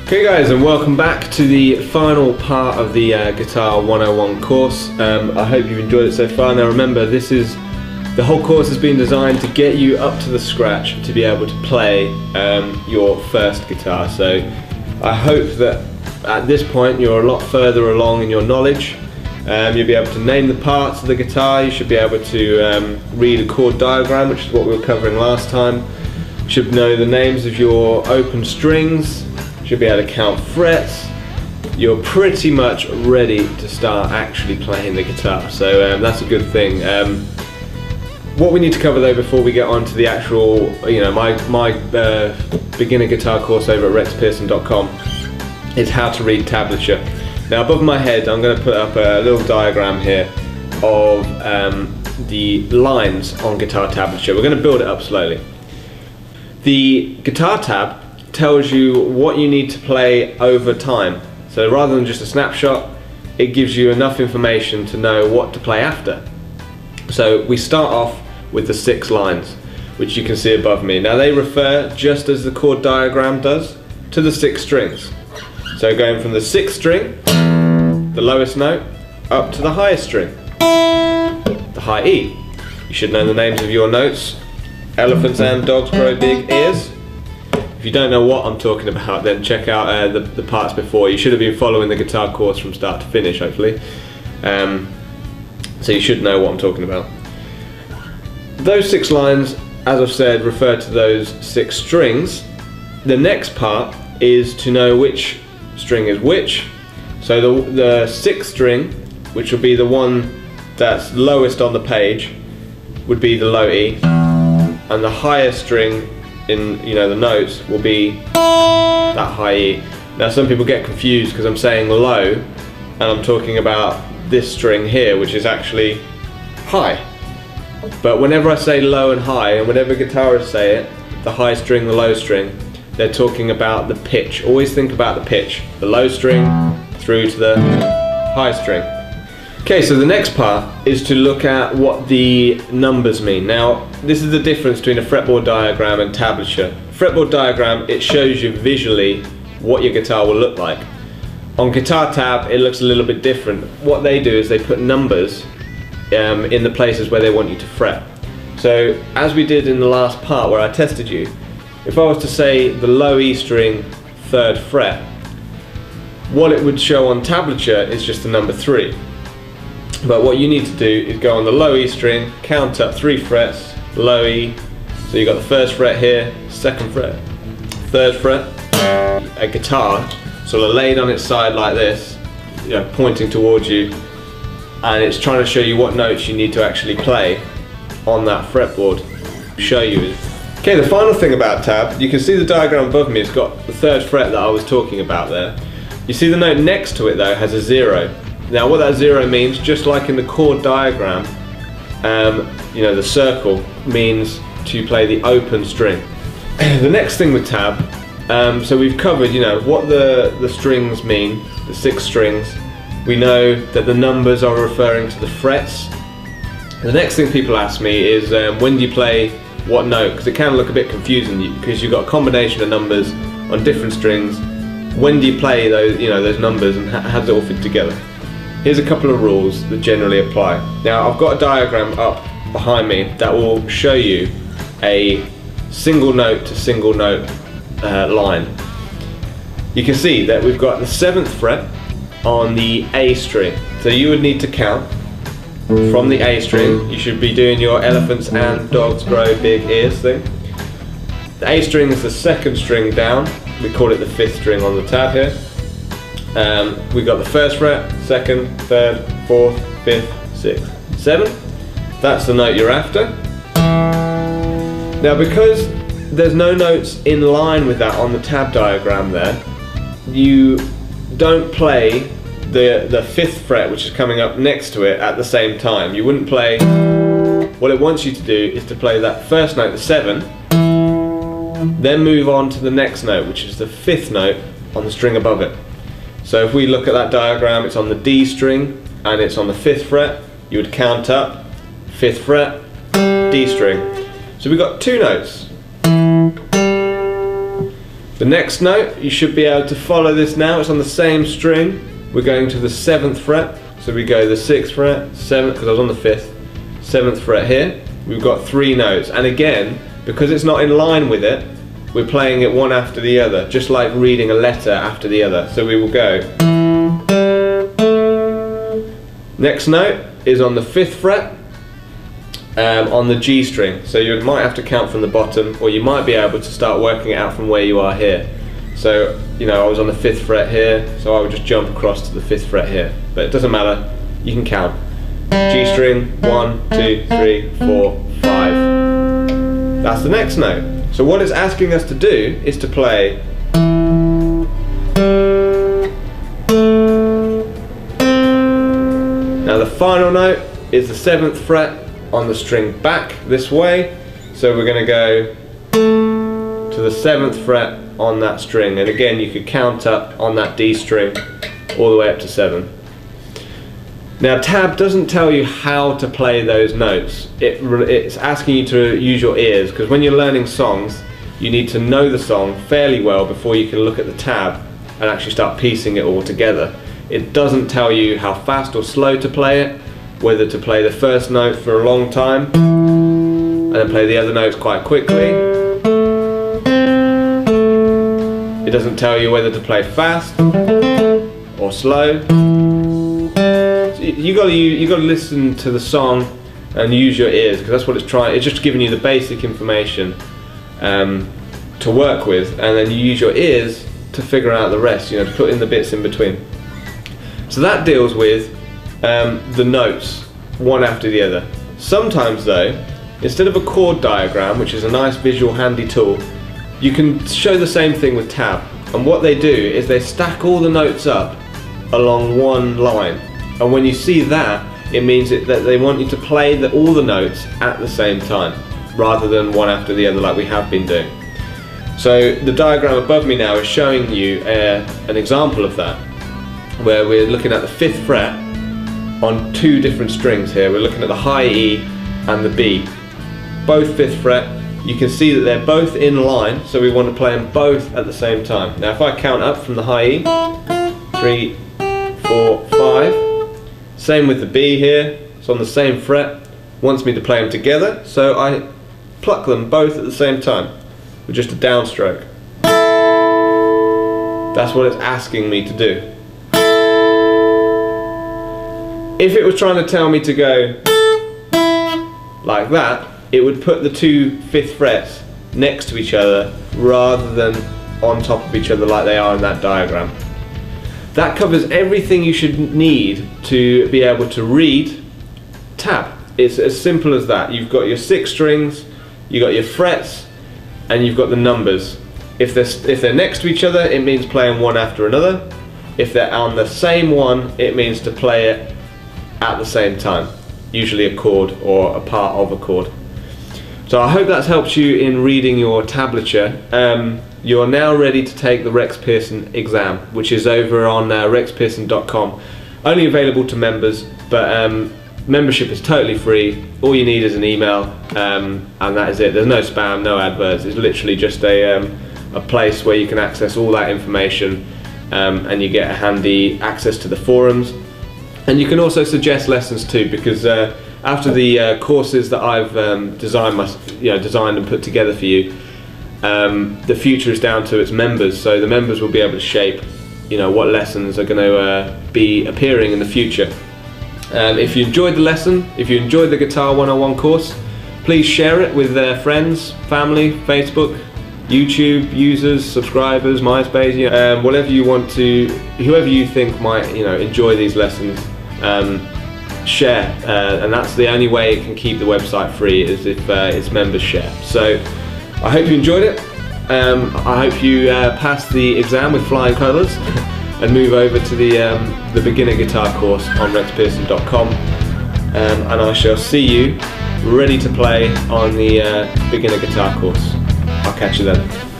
Okay guys, and welcome back to the final part of the Guitar 101 course. I hope you've enjoyed it so far. Now remember, the whole course has been designed to get you up to the scratch to be able to play your first guitar. So I hope that at this point you're a lot further along in your knowledge. You'll be able to name the parts of the guitar. You should be able to read a chord diagram, which is what we were covering last time. You should know the names of your open strings. You should be able to count frets. You're pretty much ready to start actually playing the guitar, so that's a good thing. What we need to cover though before we get on to the actual, my beginner guitar course over at rexpearson.com is how to read tablature. Now above my head I'm going to put up a little diagram here of the lines on guitar tablature. We're going to build it up slowly. The guitar tab tells you what you need to play over time. So rather than just a snapshot, it gives you enough information to know what to play after. So we start off with the 6 lines, which you can see above me. Now they refer, just as the chord diagram does, to the 6 strings. So going from the 6th string, the lowest note, up to the highest string, the high E. You should know the names of your notes. Elephants and dogs grow big ears. If you don't know what I'm talking about, then check out the parts before. You should have been following the guitar course from start to finish, hopefully. So you should know what I'm talking about. Those 6 lines, as I've said, refer to those 6 strings. The next part is to know which string is which. So the 6th string, which will be the one that's lowest on the page, would be the low E, and the highest string in the notes will be that high E. Now some people get confused because I'm saying low and I'm talking about this string here, which is actually high. But whenever I say low and high, and whenever guitarists say it, the high string, the low string, they're talking about the pitch. Always think about the pitch, the low string through to the high string. Okay, so the next part is to look at what the numbers mean. Now, this is the difference between a fretboard diagram and tablature. Fretboard diagram, it shows you visually what your guitar will look like. On guitar tab, it looks a little bit different. What they do is they put numbers in the places where they want you to fret. So, as we did in the last part where I tested you, if I was to say the low E string, 3rd fret, what it would show on tablature is just the number 3. But what you need to do is go on the low E string, count up 3 frets, low E, so you've got the 1st fret here, 2nd fret, 3rd fret, a guitar sort of laid on its side like this, pointing towards you, and it's trying to show you what notes you need to actually play on that fretboard. Show you. Okay, the final thing about tab, you can see the diagram above me, it's got the 3rd fret that I was talking about there. You see the note next to it though has a 0. Now what that 0 means, just like in the chord diagram, the circle means to play the open string. The next thing with tab, so we've covered what the strings mean, the 6 strings. We know that the numbers are referring to the frets. The next thing people ask me is when do you play what note, because it can look a bit confusing because you've got a combination of numbers on different strings. When do you play those, those numbers, and how does it all fit together? Here's a couple of rules that generally apply. Now I've got a diagram up behind me that will show you a single note to single note line. You can see that we've got the 7th fret on the A string. So you would need to count from the A string. You should be doing your elephants and dogs grow big ears thing. The A string is the 2nd string down. We call it the 5th string on the tab here. We've got the 1st fret, 2nd, 3rd, 4th, 5th, 6th, 7th. That's the note you're after. Now because there's no notes in line with that on the tab diagram there, you don't play the 5th fret, which is coming up next to it, at the same time. You wouldn't play. What it wants you to do is to play that 1st note, the 7, then move on to the next note, which is the 5th note on the string above it. So if we look at that diagram, it's on the D string and it's on the 5th fret. You would count up 5th fret, D string. So we've got 2 notes. The next note, you should be able to follow this now. It's on the same string. We're going to the 7th fret. So we go the 6th fret, 7th, because I was on the 5th, 7th fret here. We've got 3 notes. And again, because it's not in line with it, we're playing it one after the other, just like reading a letter after the other. So we will go. Next note is on the 5th fret, on the G string. So you might have to count from the bottom, or you might be able to start working it out from where you are here. So, you know, I was on the 5th fret here, so I would just jump across to the 5th fret here. But it doesn't matter, you can count. G string, 1, 2, 3, 4, 5. That's the next note. So what it's asking us to do is to play now the final note is the 7th fret on the string back this way. So we're going to go to the 7th fret on that string, and again you could count up on that D string all the way up to 7. Now tab doesn't tell you how to play those notes. It's asking you to use your ears, because when you're learning songs you need to know the song fairly well before you can look at the tab and actually start piecing it all together. It doesn't tell you how fast or slow to play it, whether to play the first note for a long time and then play the other notes quite quickly. It doesn't tell you whether to play fast or slow. So you got to listen to the song and use your ears, because that's what it's trying. It's just giving you the basic information to work with, and then you use your ears to figure out the rest. You know, to put in the bits in between. So that deals with the notes one after the other. Sometimes though, instead of a chord diagram, which is a nice visual handy tool, you can show the same thing with tab. And what they do is they stack all the notes up along one line. And when you see that, it means that they want you to play all the notes at the same time, rather than one after the other like we have been doing. So the diagram above me now is showing you an example of that, where we're looking at the 5th fret on 2 different strings here. We're looking at the high E and the B. Both 5th fret. You can see that they're both in line, so we want to play them both at the same time. Now if I count up from the high E, 3, 4, 5. Same with the B here, it's on the same fret. Wants me to play them together, so I pluck them both at the same time with just a downstroke. That's what it's asking me to do. If it was trying to tell me to go like that, it would put the 2 5th frets next to each other rather than on top of each other like they are in that diagram. That covers everything you should need to be able to read tab. It's as simple as that. You've got your 6 strings, you've got your frets, and you've got the numbers. If they're next to each other, it means playing one after another. If they're on the same one, it means to play it at the same time, usually a chord or a part of a chord. So I hope that's helped you in reading your tablature. You're now ready to take the Rex Pearson exam, which is over on rexpearson.com. Only available to members, but membership is totally free. All you need is an email, and that is it. There's no spam, no adverts. It's literally just a place where you can access all that information, and you get a handy access to the forums. And you can also suggest lessons too, because after the courses that I've designed and put together for you, the future is down to its members. So the members will be able to shape, what lessons are going to be appearing in the future. If you enjoyed the lesson, if you enjoyed the Guitar 101 course, please share it with friends, family, Facebook, YouTube users, subscribers, MySpace, whatever you want to, whoever you think might enjoy these lessons. Share, and that's the only way it can keep the website free, is if its members share. So I hope you enjoyed it. I hope you pass the exam with flying colours and move over to the beginner guitar course on rexpearson.com, and I shall see you ready to play on the beginner guitar course. I'll catch you then.